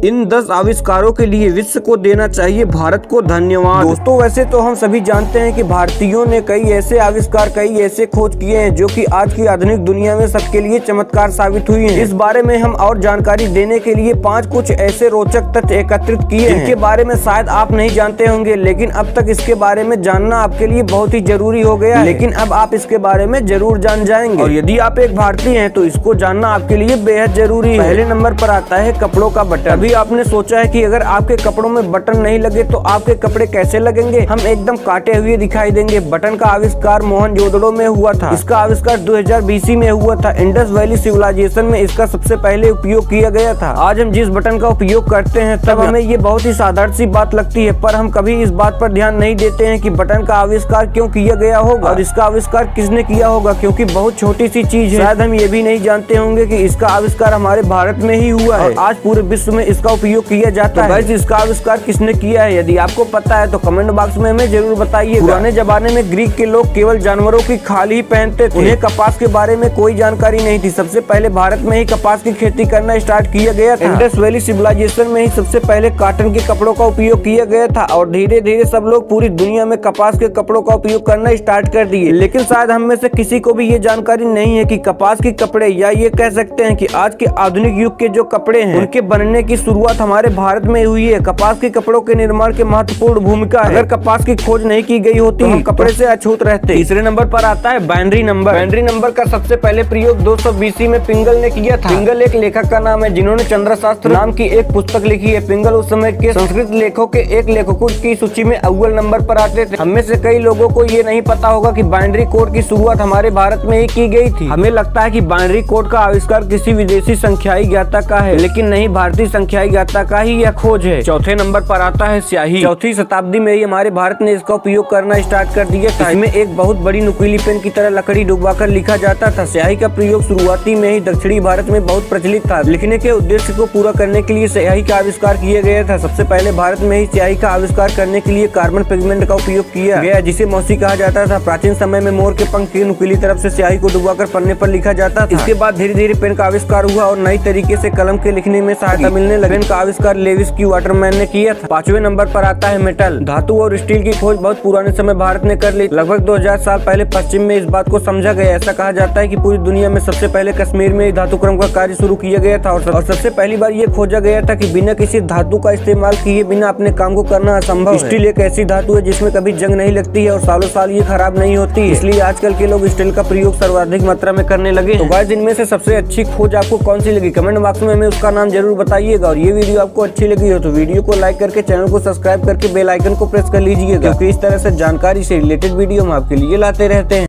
इन 10 आविष्कारों के लिए विश्व को देना चाहिए भारत को धन्यवाद। दोस्तों वैसे तो हम सभी जानते हैं कि भारतीयों ने कई ऐसे आविष्कार, कई ऐसे खोज किए हैं जो कि आज की आधुनिक दुनिया में सबके लिए चमत्कार साबित हुई हैं। इस बारे में हम और जानकारी देने के लिए 5 कुछ ऐसे रोचक तथ्य एकत्रित किए हैं जिनके बारे में शायद आप नहीं जानते होंगे, लेकिन अब तक इसके बारे में जानना आपके लिए बहुत ही जरूरी हो गया है। लेकिन अब आप इसके बारे में जरूर जान जाएंगे और यदि आप एक भारतीय हैं तो इसको जानना आपके लिए बेहद जरूरी है। पहले नंबर पर आता है कपड़ों का बटन। अभी आपने सोचा है कि अगर आपके कपड़ों में बटन नहीं लगे तो आपके कपड़े कैसे लगेंगे, हम एकदम काटे हुए दिखाई देंगे। बटन का आविष्कार मोहनजोदड़ो में हुआ था। इसका आविष्कार 2000 BC में हुआ था। इंडस वैली सिविलाइजेशन में इसका सबसे पहले उपयोग किया गया था। आज हम जिस बटन का उपयोग करते हैं तब हमें ये बहुत ही साधारण सी बात लगती है, पर हम कभी इस बात पर ध्यान नहीं देते हैं कि बटन का आविष्कार क्यों किया गया होगा और इसका आविष्कार किसने किया होगा, क्योंकि बहुत छोटी सी चीज है। शायद हम ये भी नहीं जानते होंगे कि इसका आविष्कार हमारे भारत में ही हुआ है। आज पूरे विश्व में इसका उपयोग किया जाता है। गाइस, इसका आविष्कार किसने किया है यदि आपको पता है तो कमेंट बॉक्स में हमें जरूर बताइए। पुराने जमाने में ग्रीक के लोग केवल जानवरों की खाल ही पहनते थे। उन्हें कपास के बारे में कोई जानकारी नहीं थी। सबसे पहले भारत में ही कपास की खेती करना स्टार्ट किया गया था। इंडस वैली सिविलाइजेशन में ही सबसे पहले कॉटन के कपड़ों का उपयोग किया गया था और धीरे धीरे सब लोग पूरी दुनिया में कपास के कपड़ों का उपयोग करना स्टार्ट कर दिए। लेकिन शायद हम में से किसी को भी ये जानकारी नहीं है कि कपास के कपड़े, या ये कह सकते हैं कि आज के आधुनिक युग के जो कपड़े हैं उनके बनने की शुरुआत हमारे भारत में हुई है। कपास के कपड़ों के निर्माण की महत्वपूर्ण भूमिका है। अगर कपास की खोज नहीं की गई होती तो हम कपड़े से अछूत रहते। तीसरे नंबर पर आता है बाइनरी नंबर। बाइनरी नंबर का सबसे पहले प्रयोग 200 BC में पिंगल ने किया था। पिंगल एक लेखक का नाम है जिन्होंने चंद्रशास्त्र नाम की एक पुस्तक लिखी है। पिंगल उस समय के संस्कृत लेखकों के एक लेखकों की सूची में अव्वल नंबर पर आते थे। हमें से कई लोगों को ये नहीं पता होगा कि बाइनरी कोड की शुरुआत हमारे भारत में ही की गई थी। हमें लगता है कि बाइनरी कोड का आविष्कार किसी विदेशी संख्याई ज्ञाता का है, लेकिन नहीं, भारतीय संख्याई ज्ञाता का ही यह खोज है। चौथे नंबर पर आता है स्याही। 4वीं शताब्दी में ही हमारे भारत ने इसका उपयोग करना स्टार्ट कर दिया था। इसमें एक बहुत बड़ी नुकीली पेन की तरह लकड़ी डुबाकर लिखा जाता था। स्याही का प्रयोग शुरुआती में ही दक्षिणी भारत में बहुत प्रचलित था। लिखने के उद्देश्य को पूरा करने के लिए स्याही का आविष्कार किया गया था। सबसे पहले भारत में ही स्याही का आविष्कार करने के लिए कार्बन पिगमेंट का उपयोग किया गया, जिसे मौसी कहा जाता था। प्राचीन समय में मोर के पंख की नुकीली तरफ से स्याही को डुबाकर पन्ने पर लिखा जाता था। इसके बाद धीरे धीरे पेन का आविष्कार हुआ और नई तरीके से कलम के लिखने में सहायता मिलने लगी। पेन का आविष्कार लेविस की वाटरमैन ने किया था। 5वें नंबर पर आता है मेटल। धातु और स्टील की खोज बहुत पुराने समय भारत ने कर ली। लगभग 2000 साल पहले पश्चिम में इस बात को समझा गया। ऐसा कहा जाता है कि पूरी दुनिया में सबसे पहले कश्मीर में धातु क्रम का कार्य शुरू किया गया था और सबसे पहली बार ये खोजा गया था कि बिना किसी धातु का इस्तेमाल किए बिना अपने काम को करना असंभव है। स्टील एक ऐसी धातु है जिसमें कभी जंग नहीं लगती है और सालों साल ये खराब नहीं होती, इसलिए आजकल के लोग स्टील का प्रयोग सर्वाधिक मात्रा में करने लगे। तो गाइस, इनमें से सबसे अच्छी खोज आपको कौन सी लगी कमेंट बॉक्स में हमें उसका नाम जरूर बताइएगा। और ये वीडियो आपको अच्छी लगी हो तो वीडियो को लाइक करके चैनल को सब्सक्राइब करके बेल आइकन को प्रेस कर लीजिएगा, क्योंकि इस तरह से जानकारी से रिलेटेड वीडियो हम आपके लिए लाते रहते हैं।